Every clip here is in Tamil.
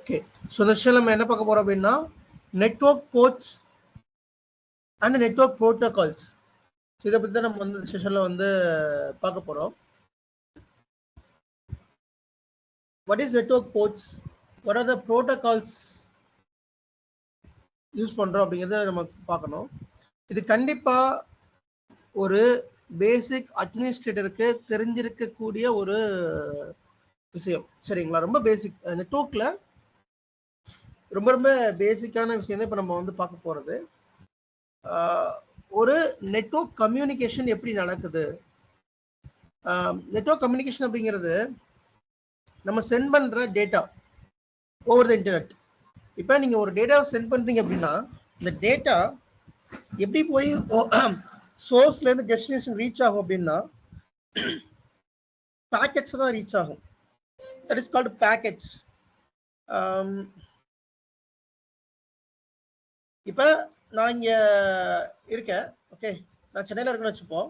ஓகே, ஸோ இந்த செஷனில் நம்ம என்ன பார்க்க போகிறோம் அப்படின்னா network ports and network protocols. So இதை பற்றி தான் நம்ம வந்து இந்த செஷனில் வந்து பார்க்க போகிறோம். What is network ports, what are the protocols use பண்ணுறோம் அப்படிங்கிறத நம்ம பார்க்கணும். இது கண்டிப்பாக ஒரு பேசிக் அட்மினிஸ்ட்ரேட்டருக்கு தெரிஞ்சிருக்கக்கூடிய ஒரு விஷயம், சரிங்களா? ரொம்ப பேசிக், நெட்வொர்க்கில் ரொம்ப ரொம்ப பேசிக்கான விஷயம் தான் இப்போ நம்ம வந்து பார்க்க போகிறது. ஒரு நெட்வொர்க் கம்யூனிகேஷன் எப்படி நடக்குது. நெட்வொர்க் கம்யூனிகேஷன் அப்படிங்கிறது நம்ம சென்ட் பண்ணுற டேட்டா ஓவர் த இன்டர்நெட். இப்போ நீங்கள் ஒரு டேட்டாவை சென்ட் பண்ணுறீங்க அப்படின்னா இந்த டேட்டா எப்படி போய் சோர்ஸ்லேருந்து டெஸ்டினேஷன் ரீச் ஆகும் அப்படின்னா பேக்கெட்ஸ் தான் ரீச் ஆகும். That is called packets. இப்போ நான் இங்கே இருக்கேன், ஓகே, நான் சென்னையில் இருக்கேன்னு வச்சுப்போம்.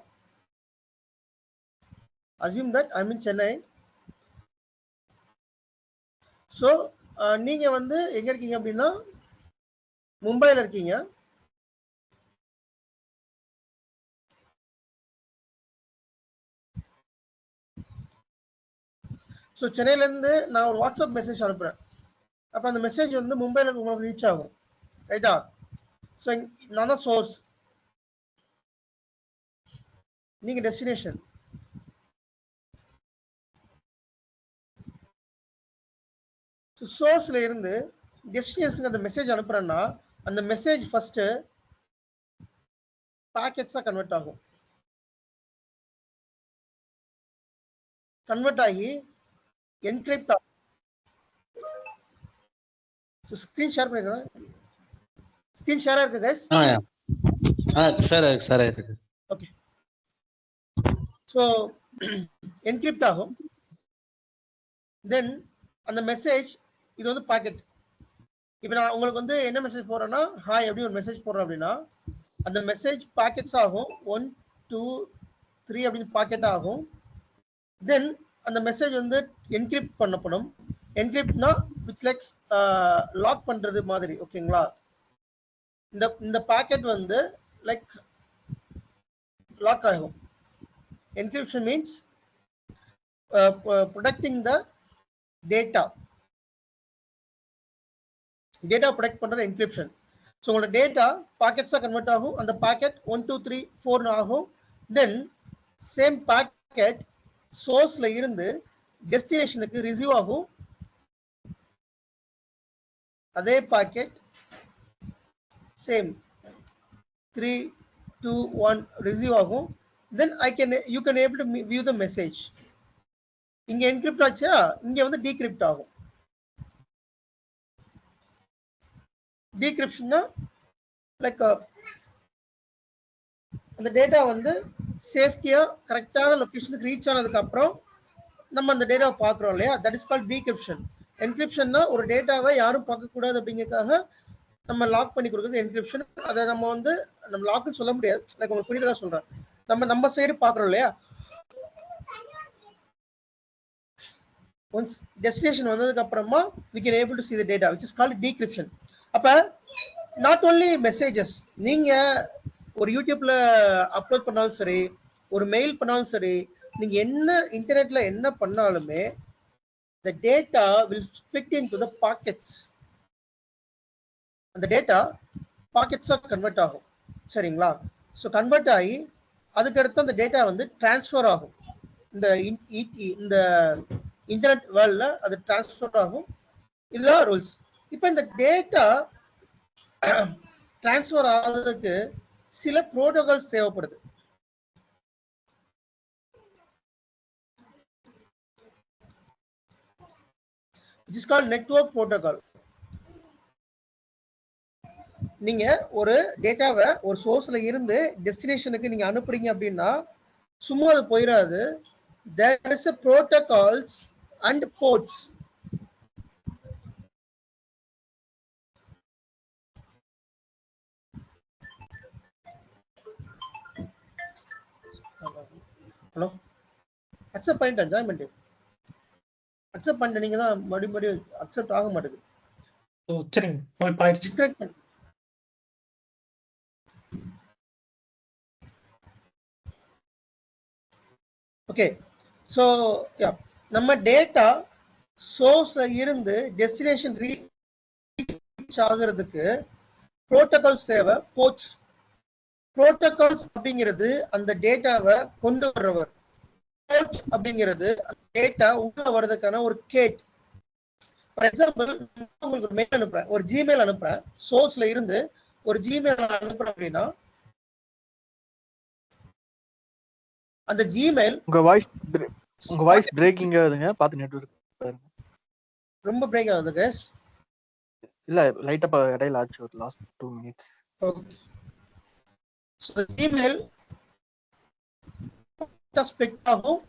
Assume that I mean Chennai. So நீங்கள் வந்து எங்கே இருக்கீங்க அப்படின்னா மும்பையில் இருக்கீங்க. ஸோ சென்னையிலேருந்து நான் ஒரு வாட்ஸ்அப் மெசேஜ் அனுப்புகிறேன். அப்போ அந்த மெசேஜ் வந்து மும்பையில் உங்களுக்கு ரீச் ஆகும், ரைட்டா? ஸோ நான் தான் சோர்ஸ், நீங்கள் டெஸ்டினேஷன். ஸோ சோர்ஸில் இருந்து டெஸ்டினேஷனுக்கு அந்த மெசேஜ் அனுப்புகிறேன்னா அந்த மெசேஜ் ஃபஸ்ட்டு பேக்கெட்ஸாக கன்வெர்ட் ஆகும். கன்வெர்ட் ஆகி என்கிரிப்ட் ஆகும். ஸோ ஸ்க்ரீன் ஷேர் பண்ணிக்கிறேன். ஸ்க்ரீன் ஷேராக இருக்குது கைஸ்? சார் இருக்கு. ஓகே, ஸோ என்கிரிப்ட் ஆகும். தென் அந்த மெசேஜ் இது வந்து பாக்கெட். இப்போ நான் உங்களுக்கு வந்து என்ன மெசேஜ் போடுறேன்னா ஹாய் எப்படி ஒரு மெசேஜ் போடுறேன் அப்படின்னா அந்த மெசேஜ் பாக்கெட்ஸ் ஆகும். 1 2 3 அப்படின்னு பாக்கெட் ஆகும். தென் அந்த மெசேஜ் வந்து என்கிரிப்ட் பண்ணப்படும். என்கிரிப்ட்னா விச் லைக்ஸ் லாக் பண்ணுறது மாதிரி, ஓகேங்களா? இந்த பாக்கெட் வந்து லைக் லாக் ஆகும். Encryption means protecting the data protect பண்ணுறது என்கிரிப்ஷன். ஸோ உங்களோட டேட்டா பாக்கெட்ஸாக கன்வெர்ட் ஆகும். அந்த பாக்கெட் 1 2 3 4 ஆகும். தென் சேம் பாக்கெட் சோர்ஸில் இருந்து டெஸ்டினேஷனுக்கு ரிசீவ் ஆகும். அதே பாக்கெட் சேம் 3 2 1 ரிசீவ் ஆகும். Then you can able to view the message. இங்கே என்கிரிப்ட் ஆச்சா, இங்கே வந்து டீக்ரிப்ட் ஆகும். டீக்ரிப்ஷன்னா லைக் அந்த டேட்டா வந்து சேஃப்டியாக கரெக்டான லொக்கேஷனுக்கு ரீச் ஆனதுக்கப்புறம் நம்ம அந்த டேட்டாவை பார்க்குறோம் இல்லையா, தட் இஸ் கால்ட் டீக்ரிப்ஷன். என்கிரிப்ஷன்னா ஒரு டேட்டாவை யாரும் பார்க்கக்கூடாது அப்படிங்கிறதுக்காக நம்ம லாக் பண்ணி கொடுக்குறது என்கிரிப்ஷன். அதை நம்ம வந்து நம்ம லாக்னு சொல்ல முடியாது, லைக் உங்களுக்கு புரியுதா சொல்கிறேன். நம்ம சைடு பார்க்குறோம் இல்லையா, ஒன்ஸ் டெஸ்டினேஷன் வந்ததுக்கு அப்புறமா we can able to see the data which is called decryption. அப்போ நாட் ஓன்லி மெசேஜஸ், நீங்கள் ஒரு யூடியூப்ல அப்லோட் பண்ணாலும் சரி, ஒரு மெயில் பண்ணாலும் சரி, நீங்கள் என்ன இன்டர்நெட்ல என்ன பண்ணாலுமே the data will split into the pockets. அந்த டேட்டா பாக்கெட்ஸாக கன்வெர்ட் ஆகும், சரிங்களா? ஸோ கன்வெர்ட் ஆகி அதுக்கடுத்து அந்த டேட்டா வந்து டிரான்ஸ்ஃபர் ஆகும். இந்த இன்டர்நெட் வேர்ல்டில் அது டிரான்ஸ்ஃபர் ஆகும். இதுதான் ரூல்ஸ். இப்போ இந்த டேட்டா டிரான்ஸ்ஃபர் ஆகிறதுக்கு சில ப்ரோட்டோகால்ஸ் தேவைப்படுது. It is called network protocol. நீங்க ஒரு டேட்டாவை ஒரு சோர்ஸ்ல இருந்து டெஸ்டினேஷனுக்கு நீங்க அனுப்புறீங்க அப்படின்னா சும்மா அது போயிடாது. there is a protocols and ports. Hello, accept பண்ணிட்டேன், ஜாயின் பண்ணிட்டு அக்செப்ட் பண்ணிட்டு நீங்க தான் மறுபடியும் அக்செப்ட் ஆக மாட்டேங்குது. சரிங்க இப்போ ஆயிடுச்சு. டிஸ்கனெக்ட் பண்ணு. ஓகே ஸோ நம்ம டேட்டா சோர்ஸ்ல இருந்து டெஸ்டினேஷன் ரீச் ஆகுறதுக்கு புரோட்டோகால்ஸ் தேவை. போர்ட்ஸ் புரோட்டோகால்ஸ் அப்படிங்கிறது அந்த டேட்டாவை கொண்டு வர்றவர். போர்ட்ஸ் அப்படிங்கிறது அந்த டேட்டா உள்ள வர்றதுக்கான ஒரு கேட். ஃபார் எக்ஸாம்பிள் உங்களுக்கு மெயில் அனுப்புறேன், ஒரு ஜிமெயில் அனுப்புறேன், சோர்ஸ்ல இருந்து ஒரு ஜிமெயில் அனுப்புறேன் அப்படின்னா அந்த ஜிமெயில் உங்க வாய்ஸ் பிரேக்கிங் ஆகுதுங்க, பாத்து நெட்வொர்க் பாருங்க. ரொம்ப பிரேக் ஆகுது கேஸ். இல்ல லைட்டா இடையில ஆச்சு ஒரு last 2 minutes. Okay so Gmail split ஆகும்.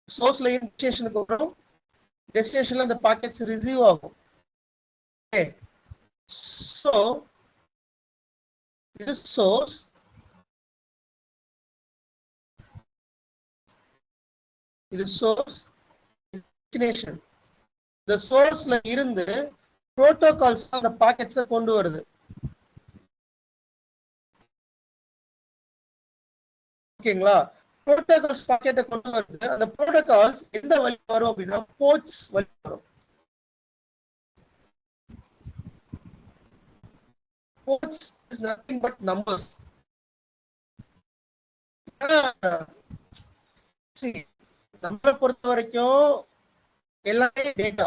சோர்ஸ்ல டெஸ்டினேஷனுக்கு வரும், டெஸ்டினேஷன்ல அந்த பாக்கெட்ஸ் ரிசீவ் ஆகும். ஓகே ஸோ இது சோர்ஸ், இது சோர்ஸ், டெஸ்டினேஷன். இந்த சோர்ஸ்ல இருந்து புரோட்டோகால்ஸ் அந்த பாக்கெட்ஸை கொண்டு வருது. ஓகேங்களா? புரோட்டோகால்ஸ் பாக்கெட்டை கொண்டு வருது. அந்த புரோட்டோகால்ஸ் எந்த வழி வரும் அப்படின்னா போர்ட்ஸ் வழி வரும். Ports is nothing but numbers. நம்மளை பொறுத்த வரைக்கும் எல்லாமே டேட்டா,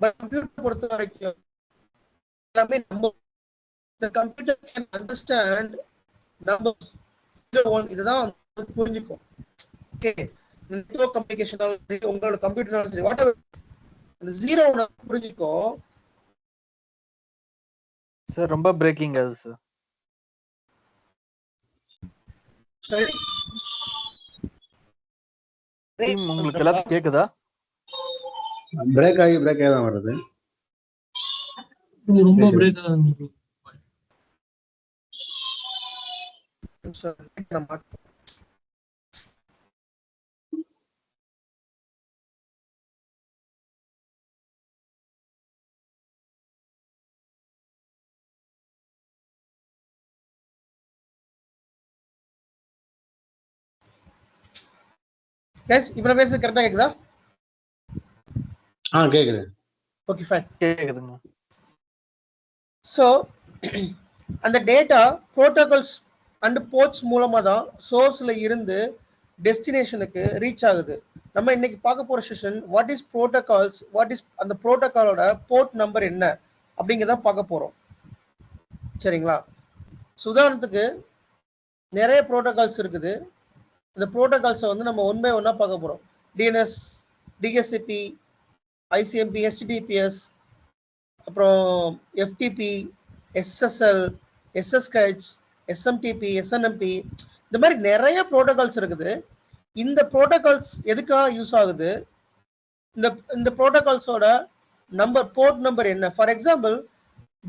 பட் கம்ப்யூட்டர் பொறுத்த வரைக்கும் எல்லாமே number. The computer can understand numbers. இதுதான் புரிஞ்சுக்கும். ஓகே நெட்வொர்க் கம்யூனிகேஷனாலும் சரி, உங்களோட கம்ப்யூட்டர்னாலும் சரி, வாட் எவர் இந்த ஜீரோ புரிஞ்சுக்கும். சார் ரொம்ப பிரேக்கிங் ஆகுது சார். சரி டீம் உங்களுக்கு எல்லாத்துக்கும் கேக்குதா? பிரேக் ஆகி தான் வருது. ரொம்ப பிரேக் ஆகுது. எஸ் இப்போ நான் பேசுறது கரெக்டா கேக்குதா? கேக்குது. ஓகே ஃபைன் கேக்குதுங்க. ஸோ அந்த டேட்டா புரோட்டோகால்ஸ் அண்ட் போர்ட்ஸ் மூலமா தான் சோர்ஸ்ல இருந்து டெஸ்டினேஷனுக்கு ரீச் ஆகுது. நம்ம இன்னைக்கு பார்க்க போற session what is protocols, what is அந்த புரோட்டோகாலோட போர்ட் நம்பர் என்ன அப்படிங்கிறத பார்க்க போறோம். சரிங்களா? உதாரணத்துக்கு நிறைய புரோட்டோகால்ஸ் இருக்குது. இந்த புரோட்டோகால்ஸை வந்து நம்ம ஒன் பை ஒன்னா பார்க்க போறோம். டிஎன்எஸ், டிஎஸ்சிபி, ஐசிஎம்பி, எஸ்டிடிபிஎஸ், அப்புறம் FTP, SSL, SSH, SMTP, SNMP, இந்த மாதிரி நிறைய புரோட்டோகால்ஸ் இருக்குது. இந்த புரோட்டோகால்ஸ் எதுக்காக யூஸ் ஆகுது? இந்த புரோட்டோகால்ஸோட நம்பர், போர்ட் நம்பர் என்ன? ஃபார் எக்ஸாம்பிள்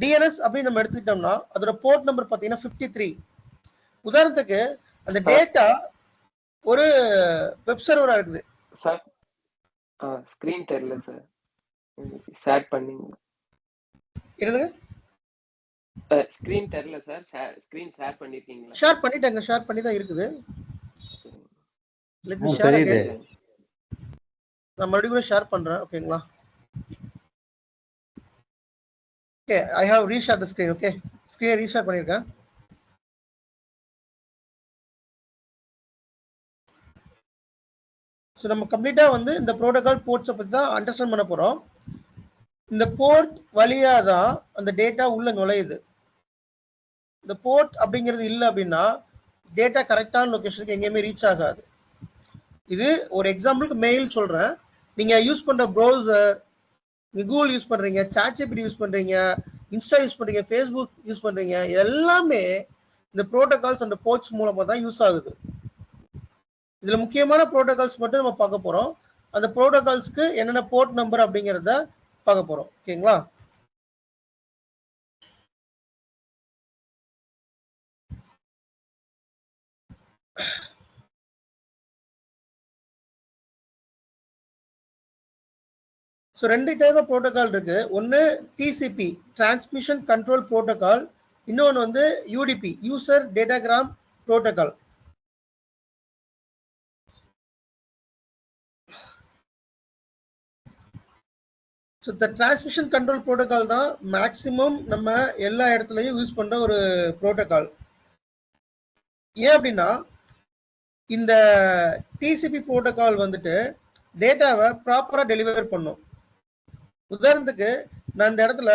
டிஎன்எஸ் அப்படின்னு நம்ம எடுத்துக்கிட்டோம்னா அதோட போர்ட் நம்பர் பார்த்தீங்கன்னா 53. உதாரணத்துக்கு அந்த டேட்டா ஒரு வெப் சர்வரா இருக்குது சார். ஸ்கிரீன் தெரியல சார், ஷேர் பண்ணீங்க. என்னதுங்க? ஸ்கிரீன் தெரியல சார், ஸ்கிரீன் ஷேர் பண்ணிருக்கீங்களா? ஷேர் பண்ணிட்டேங்க, ஷேர் பண்ணி தான் இருக்குது. Let me share again. நான் மறுபடியும் ஷேர் பண்றேன். ஓகேங்களா? Okay I have reshare the screen. Okay ஸ்கிரீனை ரீஷேர் பண்ணிருக்கேன். ஸோ நம்ம கம்ப்ளீட்டா வந்து இந்த ப்ரோட்டோகால் போர்ட்ஸை பற்றி தான் அண்டர்ஸ்டாண்ட் பண்ண போறோம். இந்த போர்ட் வழியா தான் அந்த டேட்டா உள்ள நுழையுது. இந்த போர்ட் அப்படிங்கிறது இல்லை அப்படின்னா டேட்டா கரெக்டான லொகேஷனுக்கு எங்கேயுமே ரீச் ஆகாது. இது ஒரு எக்ஸாம்பிளுக்கு மெயில் சொல்றேன். நீங்க யூஸ் பண்ற ப்ரௌசர், நீங்க கூகுள் யூஸ் பண்றீங்க, சாட்ஜிபிடி யூஸ் பண்றீங்க, இன்ஸ்டா யூஸ் பண்றீங்க, ஃபேஸ்புக் யூஸ் பண்றீங்க, எல்லாமே இந்த ப்ரோட்டோகால்ஸ் அந்த போர்ட்ஸ் மூலமா தான் யூஸ் ஆகுது. இதுல முக்கியமான ப்ரோட்டோகால்ஸ் மட்டும் நம்ம பார்க்க போறோம். அந்த ப்ரோட்டோகால்ஸ்க்கு என்னென்ன போர்ட் நம்பர் அப்படிங்கிறத பார்க்க போறோம். ஓகேங்களா? ஸோ 2 டைப் ஆஃப் ப்ரோட்டோகால் இருக்கு. ஒன்று டிசிபி டிரான்ஸ்மிஷன் கண்ட்ரோல் ப்ரோட்டோகால், இன்னொன்று வந்து UDP user datagram protocol. So இந்த டிரான்ஸ்மிஷன் கண்ட்ரோல் ப்ரோட்டோகால் தான் மேக்ஸிமம் நம்ம எல்லா இடத்துலையும் யூஸ் பண்ணுற ஒரு ப்ரோட்டோகால். ஏன் அப்படின்னா இந்த டிசிபி ப்ரோட்டோகால் வந்துட்டு டேட்டாவை ப்ராப்பராக டெலிவர் பண்ணும். உதாரணத்துக்கு நான் இந்த இடத்துல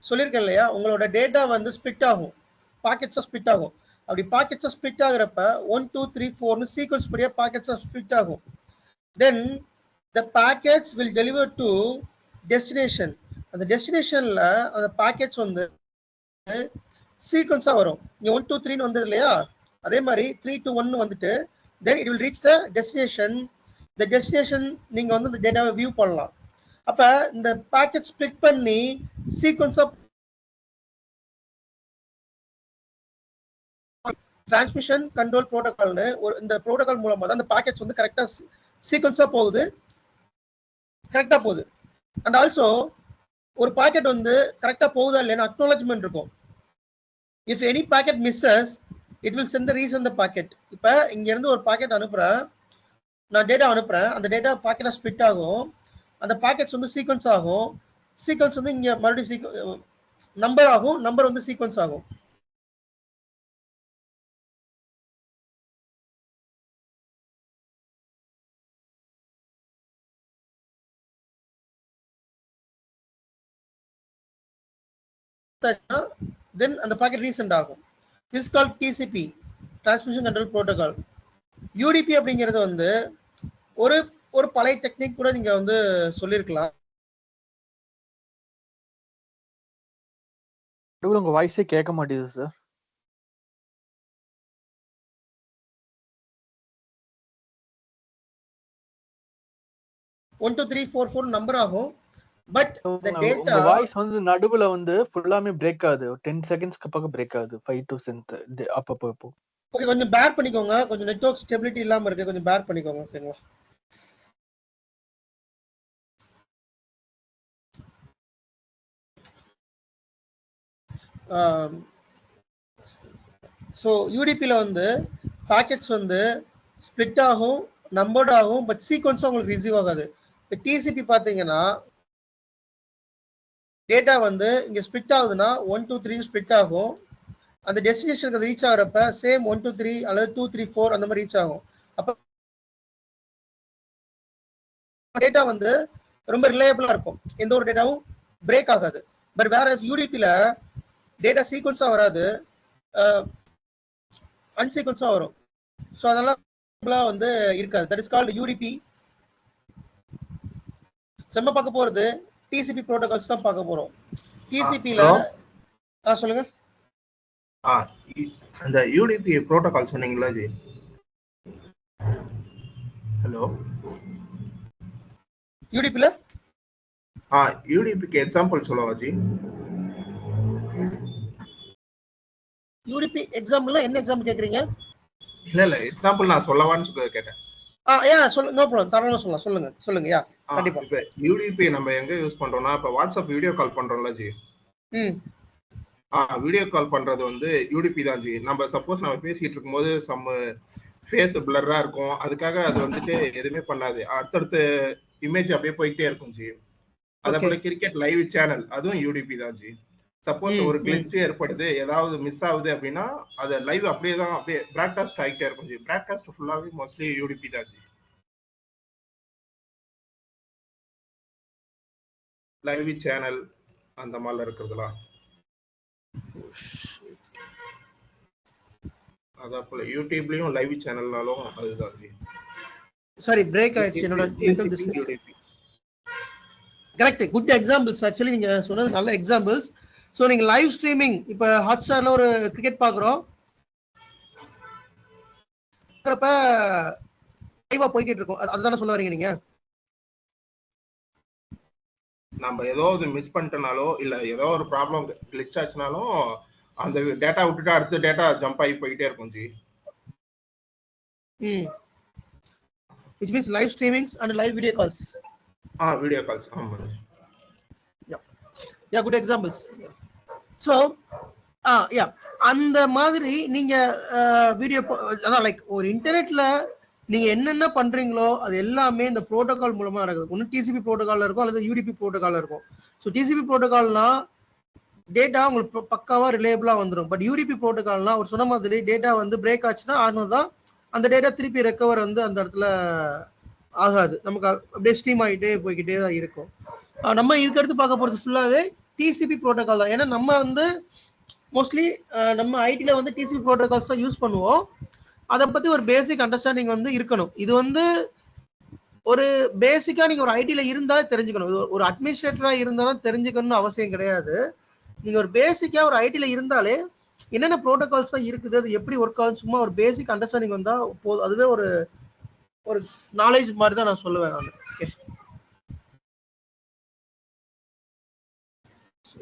சொல்லியிருக்கேன் இல்லையா, உங்களோட டேட்டா வந்து ஸ்பிட் ஆகும், பாக்கெட்ஸாக ஸ்பிட் ஆகும். அப்படி பாக்கெட்ஸாக ஸ்பிட் ஆகுறப்ப 1 2 3 4னு சீக்வன்ஸ் படியாக பாக்கெட்ஸாக ஸ்பிட் ஆகும். Then the packets will deliver to destination. அந்த டெஸ்டினேஷனில் அந்த பாக்கெட்ஸ் வந்து சீக்வன்ஸாக வரும். இங்கே 1 2 3ன்னு வந்துடு இல்லையா, அதே மாதிரி 3 2 1 வந்துட்டு then it will reach the destination. இந்த டெஸ்டினேஷன் நீங்கள் வந்து இந்த டேட்டாவை வியூ பண்ணலாம். அப்போ இந்த பாக்கெட் ஸ்பிளிட் பண்ணி சீக்வன்ஸாக டிரான்ஸ்மிஷன் கண்ட்ரோல் ப்ரோட்டோகால்னு ஒரு இந்த ப்ரோட்டோகால் மூலமாக தான் அந்த பாக்கெட்ஸ் வந்து கரெக்டாக சீக்வன்ஸாக போகுது, கரெக்டாக போகுது. அண்ட் ஆல்சோ ஒரு பாக்கெட் வந்து கரெக்டாக போகுதா இல்லைன்னா அக்னாலஜ்மெண்ட் இருக்கும். If any packet misses it will send the resend the packet. இப்போ இங்கேருந்து ஒரு பாக்கெட் அனுப்புகிறேன், நான் டேட்டா அனுப்புகிறேன், அந்த டேட்டா பாக்கெட்டாக ஸ்பிட் ஆகும், அந்த பாக்கெட்ஸ் வந்து சீக்வன்ஸ் ஆகும், சீக்வன்ஸ் வந்து இங்கே மறுபடியும் நம்பர் ஆகும், நம்பர் வந்து சீக்வன்ஸ் ஆகும். then அந்த பாக்கெட் ரீசெண்ட் ஆகும். this is called TCP transmission control protocol. UDP அப்படிங்கிறது வந்து ஒரு ஒரு பழைய டெக்னிக் கூட நீங்க வந்து சொல்லிருக்கலாம். உங்க வாய்ஸே கேட்க மாட்டேங்குது சார். ஒன் 2 3 4 4 நம்பர் ஆகும். பட் the data வாய்ஸ் வந்து நடுவுல வந்து ஃபுல்லாமே பிரேக் ஆகுது. 10 செகண்ட்ஸ்க்கு பக்கம் பிரேக் ஆகுது. 5 to 10 அப்பப்போ. ஓகே, கொஞ்சம் பேர் பண்ணிக்கோங்க. கொஞ்சம் நெட்வொர்க் ஸ்டெபிலிட்டி இல்லாம இருக்கு, கொஞ்சம் பேர் பண்ணிக்கோங்க. ஓகேங்களா? ஸோ யூடிபியில் வந்து பாக்கெட்ஸ் வந்து ஸ்பிளிட் ஆகும், நம்பர்ட் ஆகும், பட் சீக்வன்ஸும் உங்களுக்கு ரிசீவ் ஆகாது. இப்போ டிசிபி பார்த்தீங்கன்னா டேட்டா வந்து இங்கே ஸ்பிளிட் ஆகுதுன்னா 1 2 3 ஸ்பிளிட் ஆகும். அந்த டெஸ்டினேஷனுக்கு ரீச் ஆகிறப்ப சேம் 1 2 3 அல்லது 2 3 4 அந்த மாதிரி ரீச் ஆகும். அப்போ டேட்டா வந்து ரொம்ப ரிலையபிளா இருக்கும், எந்த ஒரு டேட்டாவும் பிரேக் ஆகாது. பட் வேற யூடிபியில் டேட்டா சீக்வன்ஸாக வராது, அன்சீக்வன்ஸாக வரும். ஸோ அதெல்லாம் வந்து இருக்காது. That is called UDP. நம்ம பார்க்க போகிறது டிசிபி ப்ரோட்டோகால்ஸ் தான் பார்க்க போகிறோம். டிசிபியில் சொல்லுங்க. அந்த யூடிபி ப்ரோட்டோகால் சொன்னீங்களா ஜி? ஹலோ, யூடிபியில் யூடிபிக்கு எக்ஸாம்பிள் சொல்லவா ஜி? யூடிபி எக்ஸாம்பிள்னா என்ன எக்ஸாம்பிள் கேட்குறீங்க? இல்ல எக்ஸாம்பிள் நான் சொல்லவான்னு கேட்டேன். நோ ப்ராப்ளம், தாராளமா சொல்லுங்க. யா, கண்டிப்பா. இப்போ யூடிபி நம்ம எங்க யூஸ் பண்றோம்னா, இப்போ வாட்ஸ்அப் வீடியோ கால் பண்றோம்ல ஜி, வீடியோ கால் பண்றது வந்து யூடிபி தான் ஜி. நம்ம சப்போஸ் நம்ம பேசிக்கிட்டு இருக்கும்போது சம் ஃபேஸ் பிளரா இருக்கும், அதுக்காக அது வந்துட்டு எதுவுமே பண்ணாது, அடுத்தடுத்து இமேஜ் அப்படியே போயிட்டே இருக்கும் ஜி. அதே போல கிரிக்கெட் லைவ் சேனல் அதுவும் யூடிபி தான் ஜி. சப்போஸ் ஒரு கிளிச் ஏற்படுது, ஏதாவது மிஸ் ஆகுது அப்படின்னா அது லைவ் அப்படியே தான் அப்படியே பிராட்காஸ்ட் ஆகிட்டே இருக்கும் ஜி. பிராட்காஸ்ட் ஃபுல்லாவே மோஸ்ட்லி யூடிபி தான் ஜி. லைவ் சேனல் அந்த மாதிரி இருக்கிறதுலாம் அதான் போல யூடியூப்லயும் லைவ் சேனல்னாலும் அதுதான் ஜி. சாரி, பிரேக் ஆயிடுச்சு என்னோட கரெக்ட். Good examples. ஆக்சுவலி நீங்க சொன்னது நல்ல எக்ஸாம்பிள்ஸ். ஸோ நீங்க லைவ் ஸ்ட்ரீமிங் இப்போ ஹாட்ஸ்டார்ல ஒரு கிரிக்கெட் பார்க்குறோம், லைவா போய்கிட்டு இருக்கும், அதுதானே சொல்ல வரீங்க நீங்க? நம்ம ஏதோ ஒரு மிஸ் பண்ணிட்டனாலோ இல்ல ஏதோ ஒரு ப்ராப்ளம் கிளிச் ஆச்சுனாலும் அந்த டேட்டா விட்டுட்டு அடுத்த டேட்டா ஜம்ப் ஆகி போயிட்டே இருக்கும் ji. which means live streamings and live video calls. Video calls. ஆமா. Yeah good examples. So yeah அந்த மாதிரி நீங்க வீடியோ அதான் லைக் ஒரு இன்டர்நெட்ல நீங்க என்னென்ன பண்றீங்களோ அது எல்லாமே இந்த ப்ரோட்டோகால் மூலமா நடக்குது. ஒன்று டிசிபி ப்ரோட்டோகால்ல இருக்கும் அல்லது யூடிபி ப்ரோட்டோகால்ல இருக்கும். ஸோ டிசிபி ப்ரோட்டோகால்னா டேட்டா உங்களுக்கு பக்காவா ரிலேபிளா வந்துடும். பட் யூடிபி ப்ரோட்டோகால்னா ஒரு சொன்ன மாதிரி டேட்டா வந்து பிரேக் ஆச்சுன்னா அதனால்தான் அந்த டேட்டா திருப்பி ரெக்கவர் வந்து அந்த இடத்துல ஆகாது, நமக்கு அப்படியே ஸ்ட்ரீம் ஆகிட்டே போய்கிட்டே தான் இருக்கும். நம்ம இதுக்கு அடுத்து பார்க்க போறது ஃபுல்லாவே டிசிபி ப்ரோட்டோகால் தான். ஏன்னா நம்ம வந்து மோஸ்ட்லி நம்ம ஐடில வந்து டிசிபி ப்ரோட்டோகால்ஸ் தான் யூஸ் பண்ணுவோம். அதை பத்தி ஒரு பேசிக் அண்டர்ஸ்டாண்டிங் வந்து இருக்கணும். இது வந்து ஒரு பேசிக்கா நீங்க ஒரு ஐடில இருந்தா தெரிஞ்சுக்கணும். ஒரு அட்மினிஸ்ட்ரேட்டரா இருந்தா தான் தெரிஞ்சுக்கணும்னு அவசியம் கிடையாது. நீங்க ஒரு பேசிக்கா ஒரு ஐடில இருந்தாலே என்னென்ன ப்ரோட்டோகால்ஸ் தான் இருக்குது, அது எப்படி ஒர்க் ஆகும், சும்மா ஒரு பேசிக் அண்டர்ஸ்டாண்டிங் வந்தா போதும். அதுவே ஒரு ஒரு நாலேஜ் மாதிரி தான் நான் சொல்லுவேன் நான். Okay, so